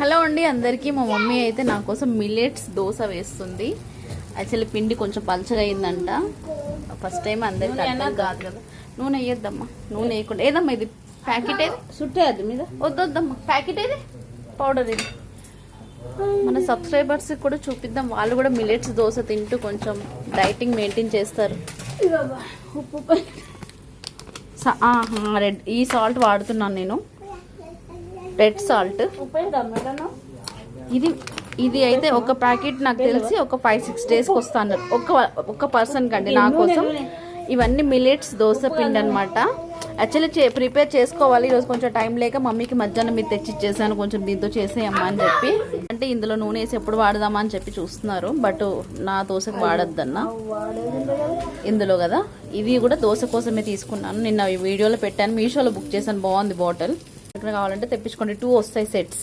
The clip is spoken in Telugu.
హలో అండి అందరికీ. మా మమ్మీ అయితే నా కోసం మిల్లెట్స్ దోశ వేస్తుంది. యాక్చువల్లీ పిండి కొంచెం పలచగా అయిందంట. ఫస్ట్ టైం అందరికి అర్థం కాదు కదా. నూనె వేయొద్దమ్మా, నూనె వేయకుండా ఏదమ్మా ఇది ప్యాకెట్ ఏది చుట్టేది మీద వద్దొద్దమ్మా. ప్యాకెట్ ఏది పౌడర్ ఇది. మన సబ్స్క్రైబర్స్ కూడా చూపిద్దాం, వాళ్ళు కూడా మిల్లెట్స్ దోశ తింటూ కొంచెం డైటింగ్ మెయింటైన్ చేస్తారు. ఉప్పు రెడ్ ఈ సాల్ట్ వాడుతున్నాను నేను, రెడ్ సాల్ట్. ఇది అయితే ఒక ప్యాకెట్ నాకు తెలిసి ఒక 5-6 డేస్కి వస్తాను ఒక పర్సన్ కండి నా కోసం. ఇవన్నీ మిల్లెట్స్ దోశ పిండి అనమాట. యాక్చువల్లీ ప్రిపేర్ చేసుకోవాలి. ఈరోజు కొంచెం టైం లేక మమ్మీకి మధ్యాహ్నం మీరు తెచ్చిచ్చేసాను, కొంచెం దీంతో చేసేయమ్మా అని చెప్పి. అంటే ఇందులో నూనె వేసి ఎప్పుడు వాడదామా అని చెప్పి చూస్తున్నారు, బట్ నా దోశకు వాడద్దన్నా ఇందులో కదా. ఇది కూడా దోశ కోసమే తీసుకున్నాను. నిన్న వీడియోలో పెట్టాను, మీషోలో బుక్ చేశాను. బాగుంది బాటిల్. ఎక్కడ కావాలంటే తెప్పించుకోండి, 2 వస్తాయి సెట్స్.